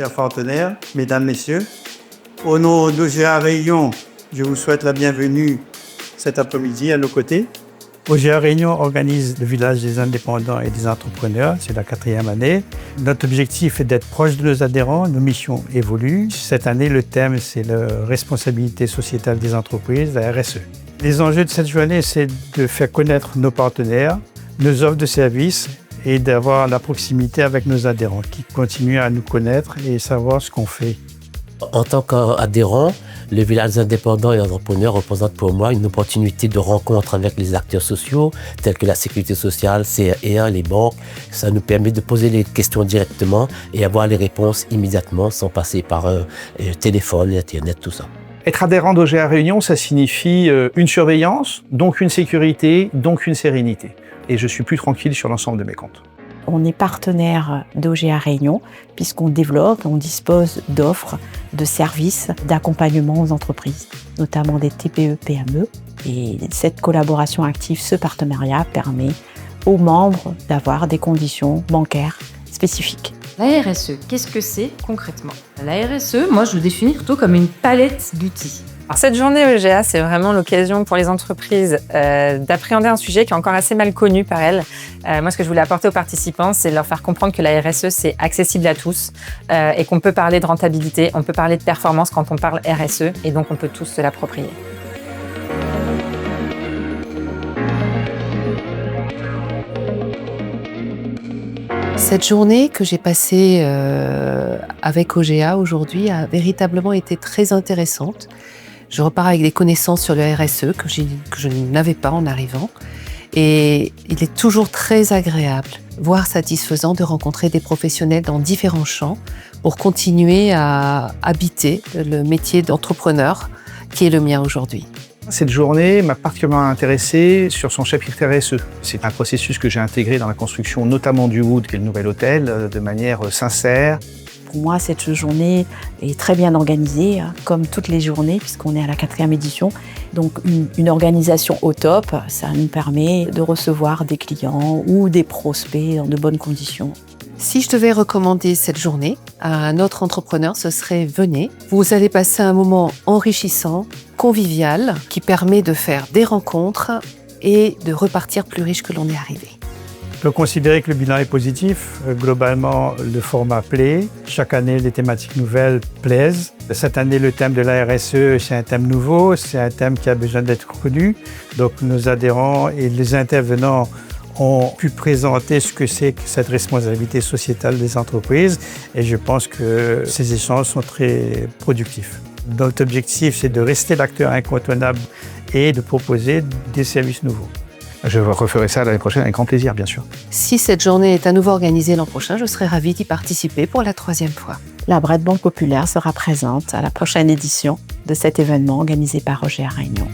chers partenaires, mesdames, messieurs. Au nom d'OGA Réunion, je vous souhaite la bienvenue cet après-midi à nos côtés. OGA Réunion organise le village des indépendants et des entrepreneurs, c'est la 4e année. Notre objectif est d'être proche de nos adhérents, nos missions évoluent. Cette année, le thème, c'est la responsabilité sociétale des entreprises, la RSE. Les enjeux de cette journée, c'est de faire connaître nos partenaires, nos offres de services et d'avoir la proximité avec nos adhérents qui continuent à nous connaître et savoir ce qu'on fait. En tant qu'adhérent, le village des indépendants et entrepreneurs représente pour moi une opportunité de rencontre avec les acteurs sociaux, tels que la sécurité sociale, CRR, les banques. Ça nous permet de poser les questions directement et avoir les réponses immédiatement sans passer par téléphone, Internet, tout ça. Être adhérent d'OGA Réunion, ça signifie une surveillance, donc une sécurité, donc une sérénité. Et je suis plus tranquille sur l'ensemble de mes comptes. On est partenaire d'OGA Réunion puisqu'on développe, on dispose d'offres, de services, d'accompagnement aux entreprises, notamment des TPE-PME. Et cette collaboration active, ce partenariat permet aux membres d'avoir des conditions bancaires spécifiques. La RSE, qu'est-ce que c'est concrètement? La RSE, moi je le définis plutôt comme une palette d'outils. Alors, cette journée OGA, c'est vraiment l'occasion pour les entreprises d'appréhender un sujet qui est encore assez mal connu par elles. Moi, ce que je voulais apporter aux participants, c'est de leur faire comprendre que la RSE, c'est accessible à tous et qu'on peut parler de rentabilité, on peut parler de performance quand on parle RSE et donc on peut tous se l'approprier. Cette journée que j'ai passée avec OGA aujourd'hui a véritablement été très intéressante. Je repars avec des connaissances sur le RSE que je n'avais pas en arrivant. Et il est toujours très agréable, voire satisfaisant de rencontrer des professionnels dans différents champs pour continuer à habiter le métier d'entrepreneur qui est le mien aujourd'hui. Cette journée m'a particulièrement intéressé sur son chapitre RSE. C'est un processus que j'ai intégré dans la construction notamment du Wood, qui est le nouvel hôtel, de manière sincère. Pour moi, cette journée est très bien organisée, comme toutes les journées, puisqu'on est à la 4e édition. Donc une organisation au top, ça nous permet de recevoir des clients ou des prospects dans de bonnes conditions. Si je devais recommander cette journée à un autre entrepreneur, ce serait venez. Vous allez passer un moment enrichissant, convivial, qui permet de faire des rencontres et de repartir plus riche que l'on est arrivé. On peut considérer que le bilan est positif. Globalement, le format plaît. Chaque année, les thématiques nouvelles plaisent. Cette année, le thème de la RSE, c'est un thème nouveau, c'est un thème qui a besoin d'être connu. Donc nos adhérents et les intervenants ont pu présenter ce que c'est que cette responsabilité sociétale des entreprises et je pense que ces échanges sont très productifs. Notre objectif, c'est de rester l'acteur incontournable et de proposer des services nouveaux. Je referai ça l'année prochaine avec grand plaisir, bien sûr. Si cette journée est à nouveau organisée l'an prochain, je serai ravie d'y participer pour la 3e fois. La Bred Banque Populaire sera présente à la prochaine édition de cet événement organisé par OGA Réunion.